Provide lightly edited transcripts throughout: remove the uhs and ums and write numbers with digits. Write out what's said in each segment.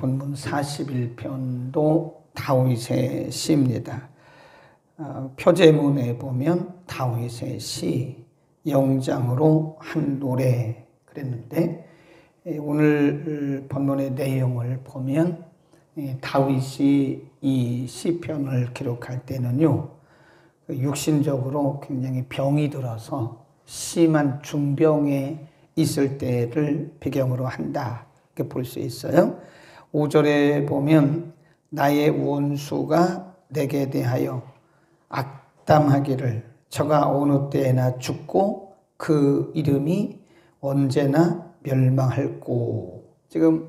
본문 41편도 다윗의 시입니다. 표제문에 보면 다윗의 시, 영장으로 한 노래 그랬는데, 오늘 본문의 내용을 보면 다윗이 이 시편을 기록할 때는요, 육신적으로 굉장히 병이 들어서 심한 중병에 있을 때를 배경으로 한다, 이렇게 볼 수 있어요. 5절에 보면 나의 원수가 내게 대하여 악담하기를 저가 어느 때나 죽고 그 이름이 언제나 멸망할꼬. 지금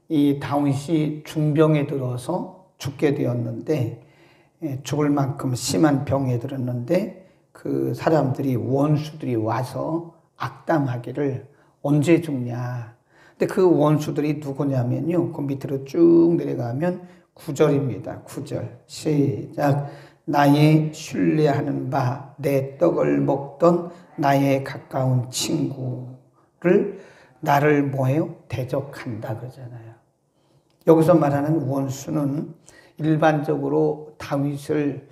이 다윗이 중병에 들어서 죽게 되었는데, 죽을 만큼 심한 병에 들었는데 그 사람들이, 원수들이 와서 악담하기를 언제 죽냐. 근데 그 원수들이 누구냐면요, 그 밑으로 쭉 내려가면 9절입니다. 9절 시작. 나의 신뢰하는 바 내 떡을 먹던 나의 가까운 친구를 나를 뭐해요? 대적한다 그러잖아요. 여기서 말하는 원수는 일반적으로 다윗을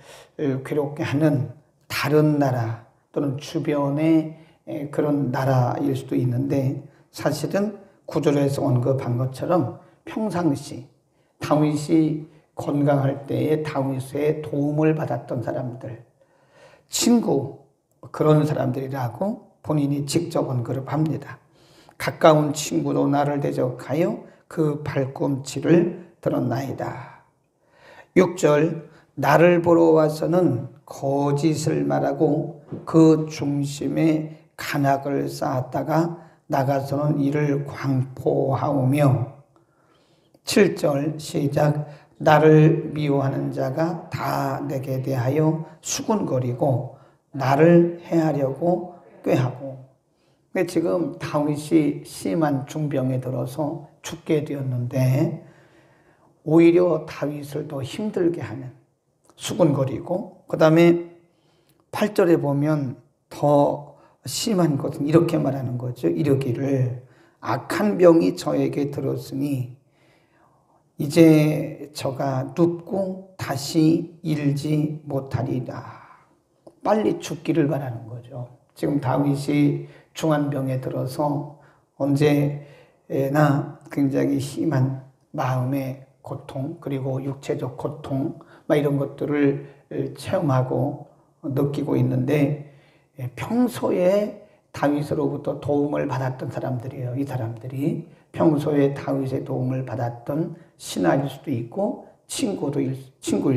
괴롭게 하는 다른 나라 또는 주변의 그런 나라일 수도 있는데, 사실은 구절에서 언급한 것처럼 평상시 다윗이 건강할 때에 다윗의 도움을 받았던 사람들, 친구, 그런 사람들이라고 본인이 직접 언급합니다. 가까운 친구도 나를 대적하여 그 발꿈치를 들었나이다. 6절 나를 보러 와서는 거짓을 말하고 그 중심에 간악을 쌓았다가 나가서는 이를 광포하오며. 7절 시작. 나를 미워하는 자가 다 내게 대하여 수군거리고 나를 해하려고 꾀하고. 지금 다윗이 심한 중병에 들어서 죽게 되었는데, 오히려 다윗을 더 힘들게 하는, 수군거리고, 그 다음에 8절에 보면 더 심한 것은 이렇게 말하는 거죠. 이르기를 악한 병이 저에게 들었으니 이제 저가 눕고 다시 일지 못하리라. 빨리 죽기를 바라는 거죠. 지금 다윗이 중환병에 들어서 언제나 굉장히 심한 마음의 고통, 그리고 육체적 고통, 이런 것들을 체험하고 느끼고 있는데, 평소에 다윗으로부터 도움을 받았던 사람들이에요. 이 사람들이 평소에 다윗의 도움을 받았던 신하일 수도 있고 친구일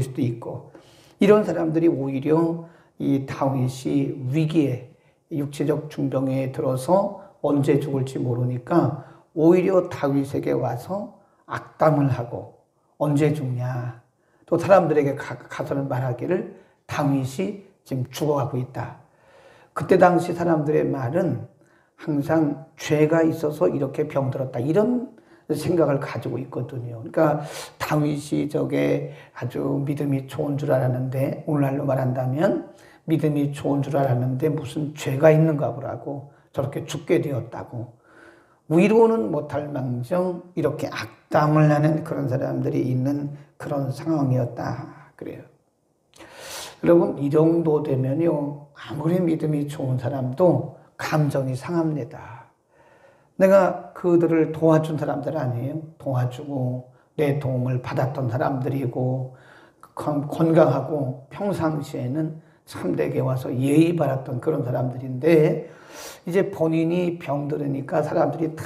수도 있고, 이런 사람들이 오히려 이 다윗이 위기에, 육체적 중병에 들어서 언제 죽을지 모르니까 오히려 다윗에게 와서 악담을 하고 언제 죽냐, 또 사람들에게 가서는 말하기를 다윗이 지금 죽어가고 있다. 그때 당시 사람들의 말은 항상 죄가 있어서 이렇게 병들었다, 이런 생각을 가지고 있거든요. 그러니까 다윗이 저게 아주 믿음이 좋은 줄 알았는데, 오늘날로 말한다면 믿음이 좋은 줄 알았는데 무슨 죄가 있는가 보라고 저렇게 죽게 되었다고, 위로는 못할 망정 이렇게 악담을 하는 그런 사람들이 있는 그런 상황이었다 그래요. 여러분, 이 정도 되면요, 아무리 믿음이 좋은 사람도 감정이 상합니다. 내가 그들을 도와준 사람들 아니에요? 도와주고 내 도움을 받았던 사람들이고, 건강하고 평상시에는 참되게 와서 예의 바랐던 그런 사람들인데, 이제 본인이 병들으니까 사람들이 다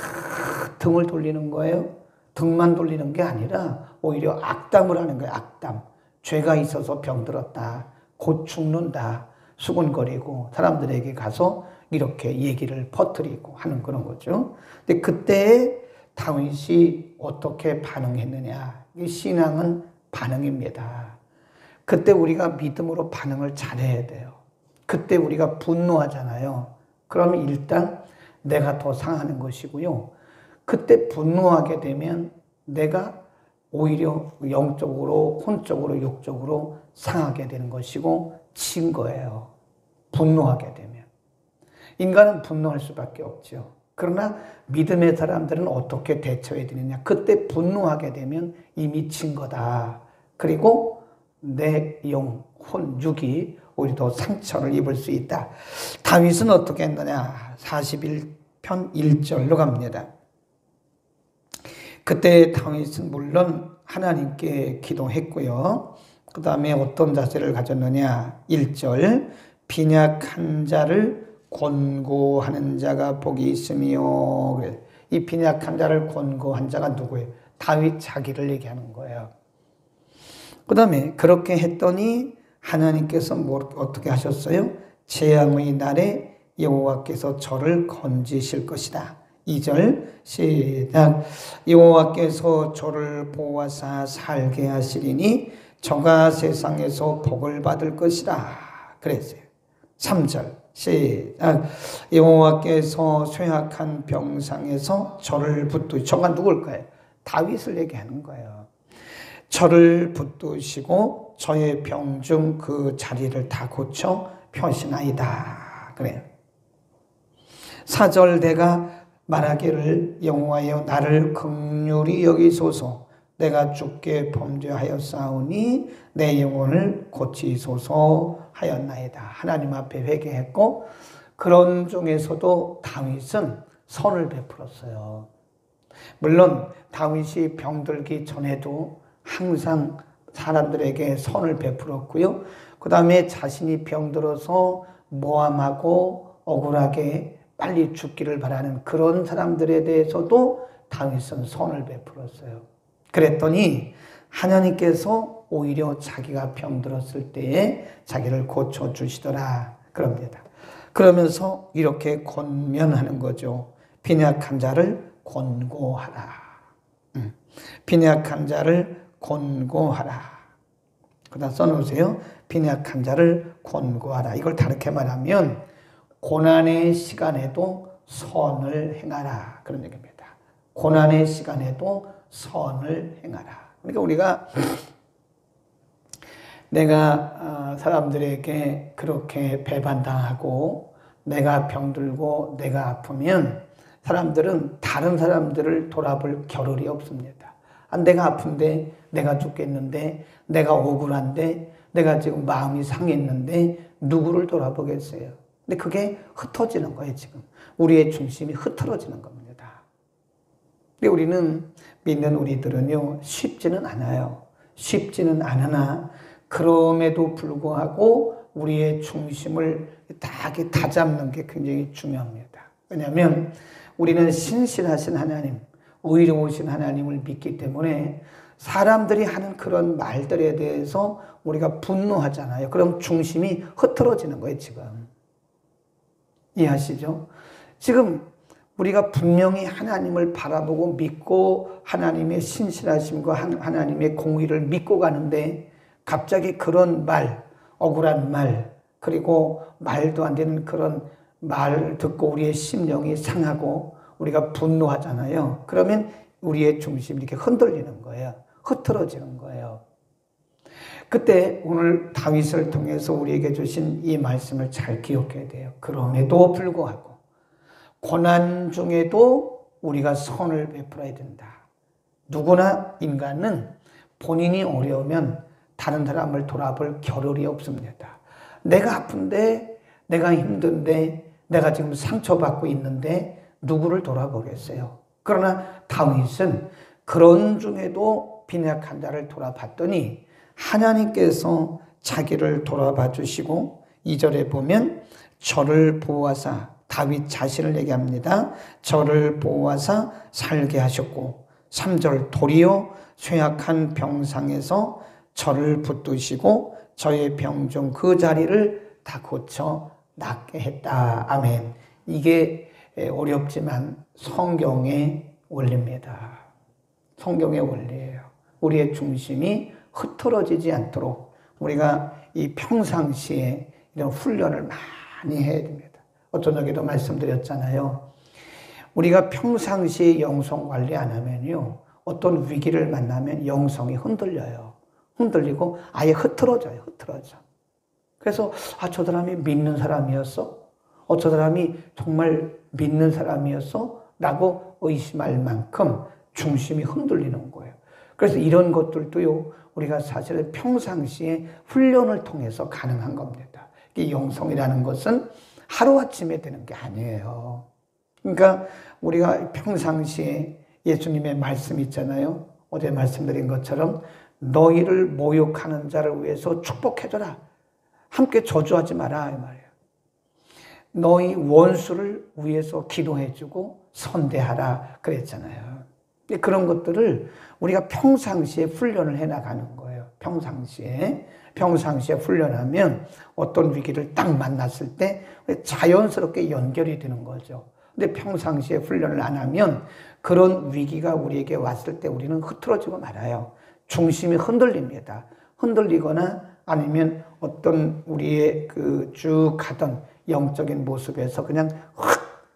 등을 돌리는 거예요. 등만 돌리는 게 아니라 오히려 악담을 하는 거예요. 악담. 죄가 있어서 병들었다, 곧 죽는다, 수군거리고 사람들에게 가서 이렇게 얘기를 퍼뜨리고 하는 그런 거죠. 근데 그때 다윗이 어떻게 반응했느냐, 이 신앙은 반응입니다. 그때 우리가 믿음으로 반응을 잘해야 돼요. 그때 우리가 분노하잖아요. 그러면 일단 내가 더 상하는 것이고요, 그때 분노하게 되면 내가 오히려 영적으로, 혼적으로, 육적으로 상하게 되는 것이고 진 거예요. 분노하게 되면. 인간은 분노할 수밖에 없죠. 그러나 믿음의 사람들은 어떻게 대처해야 되느냐. 그때 분노하게 되면 이미 진 거다. 그리고 내 영혼, 육이 오히려 더 상처를 입을 수 있다. 다윗은 어떻게 했느냐. 41편 1절로 갑니다. 그때 다윗은 물론 하나님께 기도했고요. 그 다음에 어떤 자세를 가졌느냐. 1절 빈약한 자를 권고하는 자가 복이 있으며. 이 빈약한 자를 권고한 자가 누구예요? 다윗 자기를 얘기하는 거예요. 그 다음에 그렇게 했더니 하나님께서 어떻게 하셨어요? 재앙의 날에 여호와께서 저를 건지실 것이다. 2절 시작. 여호와께서 저를 보호하사 살게 하시리니 저가 세상에서 복을 받을 것이다. 그랬어요. 3절 시작. 여호와께서 쇠약한 병상에서 저를 붙드시고. 저가 누굴까요? 다윗을 얘기하는 거예요. 저를 붙드시고 저의 병중 그 자리를 다 고쳐 펴시나이다. 그래요. 4절 내가 말하기를 여호와여 나를 긍휼히 여기소서. 내가 주께 범죄하였사오니 내 영혼을 고치소서 하였나이다. 하나님 앞에 회개했고 그런 중에서도 다윗은 선을 베풀었어요. 물론 다윗이 병들기 전에도 항상 사람들에게 선을 베풀었고요. 그 다음에 자신이 병들어서 모함하고 억울하게 빨리 죽기를 바라는 그런 사람들에 대해서도 다윗은 선을 베풀었어요. 그랬더니 하나님께서 오히려 자기가 병들었을 때에 자기를 고쳐주시더라 그럽니다. 그러면서 이렇게 권면하는 거죠. 빈약한 자를 권고하라. 빈약한 자를 권고하라. 그다 써놓으세요. 빈약한 자를 권고하라. 이걸 다르게 말하면 고난의 시간에도 선을 행하라. 그런 얘기입니다. 고난의 시간에도 선을 행하라. 그러니까 우리가 내가 사람들에게 그렇게 배반당하고 내가 병들고 내가 아프면 사람들은 다른 사람들을 돌아볼 겨를이 없습니다. 내가 아픈데, 내가 죽겠는데, 내가 억울한데, 내가 지금 마음이 상했는데 누구를 돌아보겠어요? 근데 그게 흩어지는 거예요, 지금. 우리의 중심이 흐트러지는 겁니다. 근데 우리는, 믿는 우리들은요, 쉽지는 않아요. 쉽지는 않으나, 그럼에도 불구하고 우리의 중심을 딱 다잡는 게 굉장히 중요합니다. 왜냐하면 우리는 신실하신 하나님, 의로우신 하나님을 믿기 때문에 사람들이 하는 그런 말들에 대해서 우리가 분노하잖아요. 그럼 중심이 흐트러지는 거예요, 지금. 이해하시죠? 지금 우리가 분명히 하나님을 바라보고 믿고 하나님의 신실하심과 하나님의 공의를 믿고 가는데 갑자기 그런 말, 억울한 말, 그리고 말도 안 되는 그런 말 듣고 우리의 심령이 상하고 우리가 분노하잖아요. 그러면 우리의 중심이 이렇게 흔들리는 거예요. 흐트러지는 거예요. 그때 오늘 다윗을 통해서 우리에게 주신 이 말씀을 잘 기억해야 돼요. 그럼에도 불구하고 고난 중에도 우리가 선을 베풀어야 된다. 누구나 인간은 본인이 어려우면 다른 사람을 돌아볼 겨를이 없습니다. 내가 아픈데, 내가 힘든데, 내가 지금 상처받고 있는데 누구를 돌아보겠어요? 그러나 다윗은 그런 중에도 빈약한 자를 돌아봤더니 하나님께서 자기를 돌아봐 주시고 2절에 보면 저를 보호하사, 다윗 자신을 얘기합니다. 저를 보호하사 살게 하셨고 3절 도리어 쇠약한 병상에서 저를 붙드시고 저의 병중 그 자리를 다 고쳐 낫게 했다. 아멘. 이게 어렵지만 성경의 원리입니다. 성경의 원리예요. 우리의 중심이 흐트러지지 않도록 우리가 이 평상시에 이런 훈련을 많이 해야 됩니다. 어떤 적에도 말씀드렸잖아요. 우리가 평상시에 영성 관리 안 하면요, 어떤 위기를 만나면 영성이 흔들려요. 흔들리고 아예 흐트러져요. 흐트러져. 그래서 저 사람이 믿는 사람이었어? 저 사람이 정말 믿는 사람이었어? 라고 의심할 만큼 중심이 흔들리는 거예요. 그래서 이런 것들도요, 우리가 사실은 평상시에 훈련을 통해서 가능한 겁니다. 이 영성이라는 것은 하루아침에 되는 게 아니에요. 그러니까 우리가 평상시에 예수님의 말씀 있잖아요. 어제 말씀드린 것처럼 너희를 모욕하는 자를 위해서 축복해줘라. 함께 저주하지 마라 이 말이에요. 너희 원수를 위해서 기도해주고 선대하라 그랬잖아요. 그런 것들을 우리가 평상시에 훈련을 해나가는 거예요. 평상시에 훈련하면 어떤 위기를 딱 만났을 때 자연스럽게 연결이 되는 거죠. 근데 평상시에 훈련을 안 하면 그런 위기가 우리에게 왔을 때 우리는 흐트러지고 말아요. 중심이 흔들립니다. 흔들리거나 아니면 어떤 우리의 그 쭉 가던 영적인 모습에서 그냥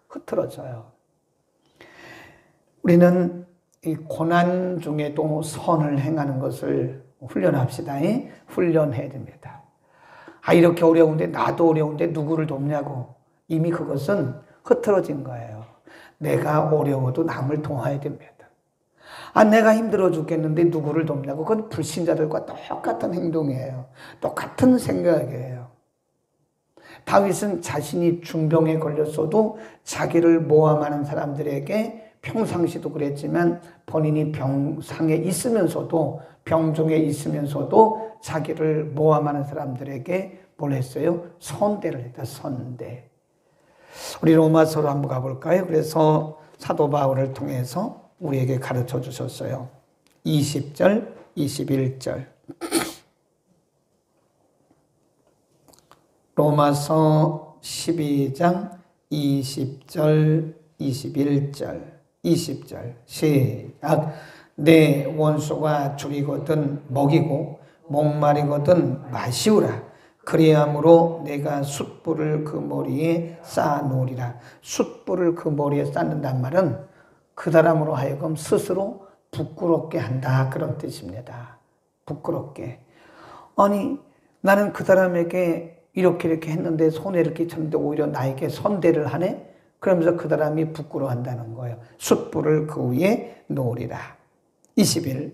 흐트러져요. 우리는 이 고난 중에도 선을 행하는 것을 훈련합시다. 훈련해야 됩니다. 이렇게 어려운데 나도 어려운데 누구를 돕냐고. 이미 그것은 흐트러진 거예요. 내가 어려워도 남을 도와야 됩니다. 내가 힘들어 죽겠는데 누구를 돕냐고. 그건 불신자들과 똑같은 행동이에요. 똑같은 생각이에요. 다윗은 자신이 중병에 걸렸어도 자기를 모함하는 사람들에게 평상시도 그랬지만 본인이 병상에 있으면서도 병중에 있으면서도 자기를 모함하는 사람들에게 뭘 했어요? 선대를 했다. 선대. 우리 로마서로 한번 가볼까요? 그래서 사도 바울을 통해서 우리에게 가르쳐 주셨어요. 20절, 21절. 로마서 12장 20절, 21절, 20절. 시작. 내 원수가 줄이거든 먹이고 목마르거든 마시우라. 그리함으로 내가 숯불을 그 머리에 쌓아놓으리라. 숯불을 그 머리에 쌓는단 말은 그 사람으로 하여금 스스로 부끄럽게 한다. 그런 뜻입니다. 부끄럽게. 아니 나는 그 사람에게 이렇게 했는데 손해를 끼쳤는데 오히려 나에게 선대를 하네? 그러면서 그 사람이 부끄러워한다는 거예요. 숯불을 그 위에 놓으리라. 20일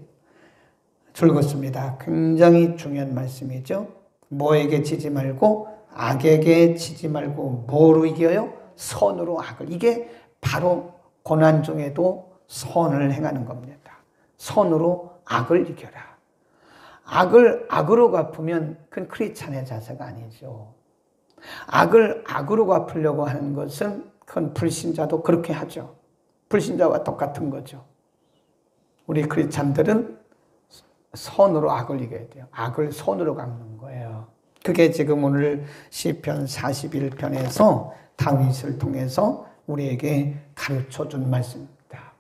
즐겁습니다. 굉장히 중요한 말씀이죠. 뭐에게 치지 말고 악에게 치지 말고 뭐로 이겨요? 선으로 악을. 이게 바로 고난 중에도 선을 행하는 겁니다. 선으로 악을 이겨라. 악을 악으로 갚으면 그건 크리스찬의 자세가 아니죠. 악을 악으로 갚으려고 하는 것은 그건 불신자도 그렇게 하죠. 불신자와 똑같은 거죠. 우리 크리스찬들은 선으로 악을 이겨야 돼요. 악을 선으로 갚는 거예요. 그게 지금 오늘 시편 41편에서 다윗을 통해서 우리에게 가르쳐 준 말씀입니다.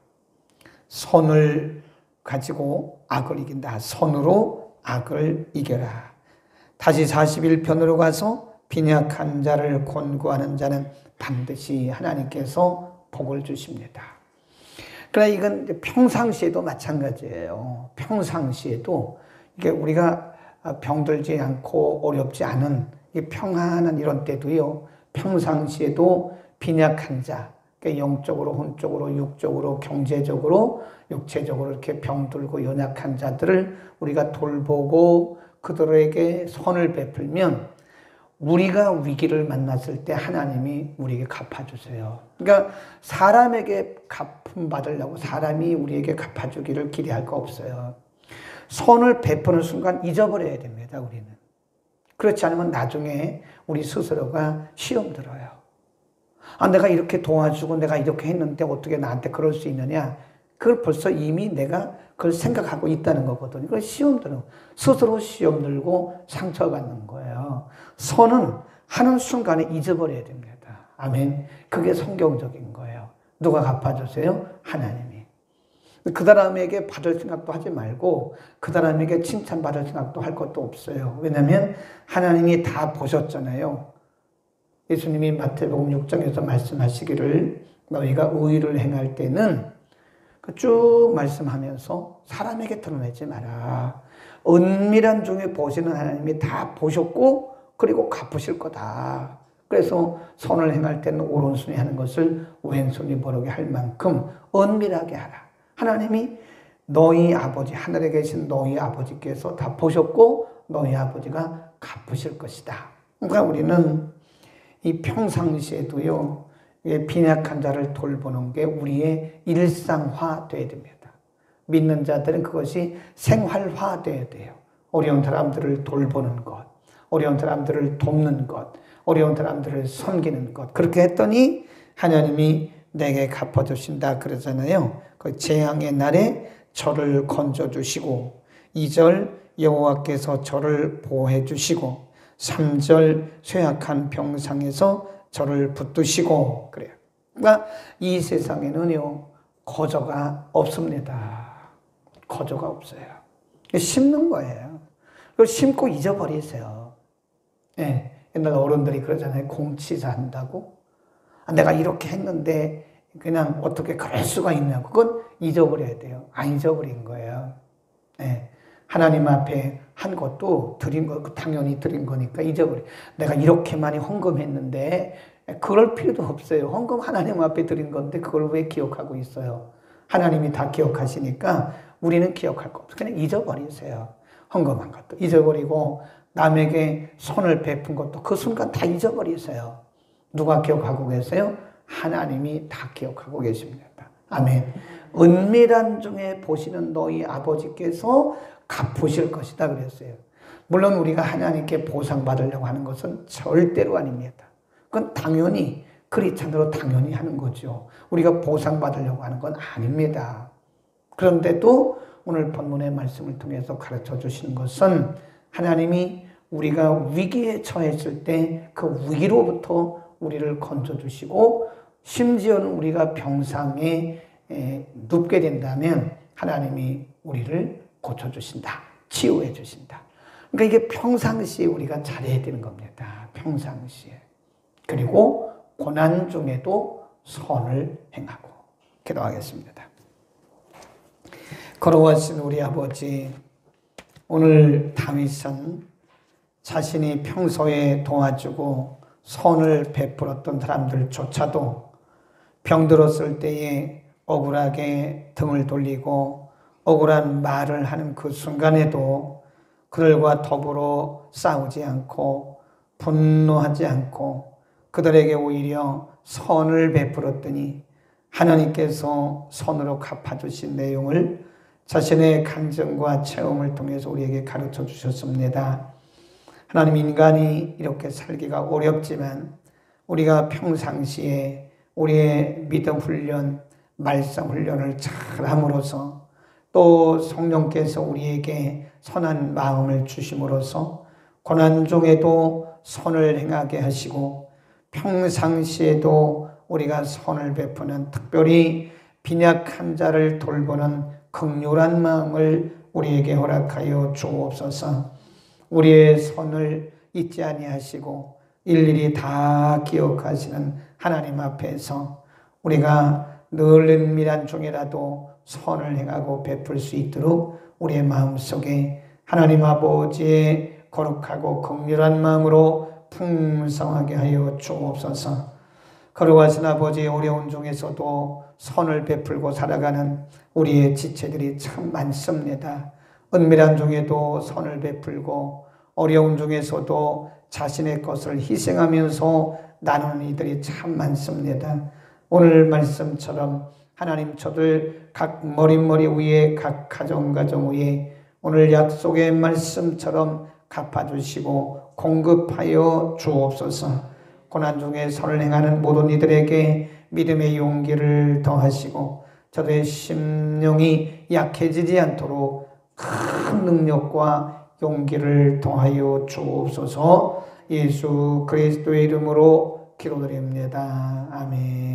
선을 가지고 악을 이긴다. 선으로 악을 이겨라. 다시 41편으로 가서 빈약한 자를 권고하는 자는 반드시 하나님께서 복을 주십니다. 그러나 이건 평상시에도 마찬가지예요. 평상시에도 이게 우리가 병들지 않고 어렵지 않은 이 평안한 이런 때도요. 평상시에도 빈약한 자, 영적으로, 혼적으로, 육적으로, 경제적으로, 육체적으로 이렇게 병들고 연약한 자들을 우리가 돌보고 그들에게 선을 베풀면 우리가 위기를 만났을 때 하나님이 우리에게 갚아주세요. 그러니까 사람에게 갚음 받으려고 사람이 우리에게 갚아주기를 기대할 거 없어요. 선을 베푸는 순간 잊어버려야 됩니다, 우리는. 그렇지 않으면 나중에 우리 스스로가 시험 들어요. 내가 이렇게 도와주고 내가 이렇게 했는데 어떻게 나한테 그럴 수 있느냐. 그걸 벌써 이미 내가 그걸 생각하고 있다는 거거든요. 그걸 시험 들어. 스스로 시험 들고 상처받는 거예요. 선은 하는 순간에 잊어버려야 됩니다. 아멘. 그게 성경적인 거예요. 누가 갚아주세요? 하나님이. 그 사람에게 받을 생각도 하지 말고 그 사람에게 칭찬받을 생각도 할 것도 없어요. 왜냐하면 하나님이 다 보셨잖아요. 예수님이 마태복음 6장에서 말씀하시기를 너희가 의를 행할 때는 쭉 말씀하면서 사람에게 드러내지 마라. 은밀한 중에 보시는 하나님이 다 보셨고 그리고 갚으실 거다. 그래서 선을 행할 때는 오른손이 하는 것을 왼손이 모르게 할 만큼 은밀하게 하라. 하나님이 너희 아버지, 하늘에 계신 너희 아버지께서 다 보셨고 너희 아버지가 갚으실 것이다. 그러니까 우리는 이 평상시에도요, 빈약한 자를 돌보는 게 우리의 일상화 되어야 됩니다. 믿는 자들은 그것이 생활화 되어야 돼요. 어려운 사람들을 돌보는 것, 어려운 사람들을 돕는 것, 어려운 사람들을 섬기는 것. 그렇게 했더니 하나님이 내게 갚아주신다 그러잖아요. 그 재앙의 날에 저를 건져주시고, 2절 여호와께서 저를 보호해 주시고, 3절 쇠약한 병상에서 저를 붙드시고. 그래요. 그러니까 이 세상에는요, 거저가 없습니다. 거저가 없어요. 심는 거예요. 그걸 심고 잊어버리세요. 예, 옛날 어른들이 그러잖아요. 공치사 한다고. 내가 이렇게 했는데 그냥 어떻게 그럴 수가 있냐. 그건 잊어버려야 돼요. 안 잊어버린 거예요. 예, 하나님 앞에 한 것도 드린 거, 당연히 드린 거니까 잊어버려. 내가 이렇게 많이 헌금했는데 그럴 필요도 없어요. 헌금 하나님 앞에 드린 건데 그걸 왜 기억하고 있어요? 하나님이 다 기억하시니까 우리는 기억할 거 없어요. 그냥 잊어버리세요. 헌금한 것도 잊어버리고 남에게 손을 베푼 것도 그 순간 다 잊어버리세요. 누가 기억하고 계세요? 하나님이 다 기억하고 계십니다. 아멘. 은밀한 중에 보시는 너희 아버지께서 갚으실 것이다 그랬어요. 물론 우리가 하나님께 보상받으려고 하는 것은 절대로 아닙니다. 그건 당연히 크리스찬으로 당연히 하는 거죠. 우리가 보상받으려고 하는 건 아닙니다. 그런데도 오늘 본문의 말씀을 통해서 가르쳐 주시는 것은 하나님이 우리가 위기에 처했을 때 그 위기로부터 우리를 건져주시고, 심지어는 우리가 병상에 눕게 된다면 하나님이 우리를 고쳐주신다. 치유해 주신다. 그러니까 이게 평상시에 우리가 잘해야 되는 겁니다. 평상시에. 그리고 고난 중에도 선을 행하고. 기도하겠습니다. 걸어가신 우리 아버지, 오늘 다윗은 자신이 평소에 도와주고 선을 베풀었던 사람들조차도 병들었을 때에 억울하게 등을 돌리고 억울한 말을 하는 그 순간에도 그들과 더불어 싸우지 않고 분노하지 않고 그들에게 오히려 선을 베풀었더니 하나님께서 선으로 갚아주신 내용을 자신의 간증과 체험을 통해서 우리에게 가르쳐 주셨습니다. 하나님, 인간이 이렇게 살기가 어렵지만 우리가 평상시에 우리의 믿음 훈련, 말씀 훈련을 잘 함으로써 또 성령께서 우리에게 선한 마음을 주심으로써 고난 중에도 선을 행하게 하시고 평상시에도 우리가 선을 베푸는, 특별히 빈약한 자를 돌보는 긍휼한 마음을 우리에게 허락하여 주옵소서. 우리의 선을 잊지 아니하시고 일일이 다 기억하시는 하나님 앞에서 우리가 늘 은밀한 중이라도 선을 행하고 베풀 수 있도록 우리의 마음속에 하나님 아버지의 거룩하고 긍휼한 마음으로 풍성하게 하여 주옵소서. 거룩하신 아버지의 어려운 중에서도 선을 베풀고 살아가는 우리의 지체들이 참 많습니다. 은밀한 중에도 선을 베풀고 어려운 중에서도 자신의 것을 희생하면서 나누는 이들이 참 많습니다. 오늘 말씀처럼 하나님, 저들 각 머릿머리 위에, 각 가정 위에 오늘 약속의 말씀처럼 갚아주시고 공급하여 주옵소서. 고난 중에 선을 행하는 모든 이들에게 믿음의 용기를 더하시고 저들의 심령이 약해지지 않도록 큰 능력과 용기를 더하여 주옵소서. 예수 그리스도의 이름으로 기도드립니다. 아멘.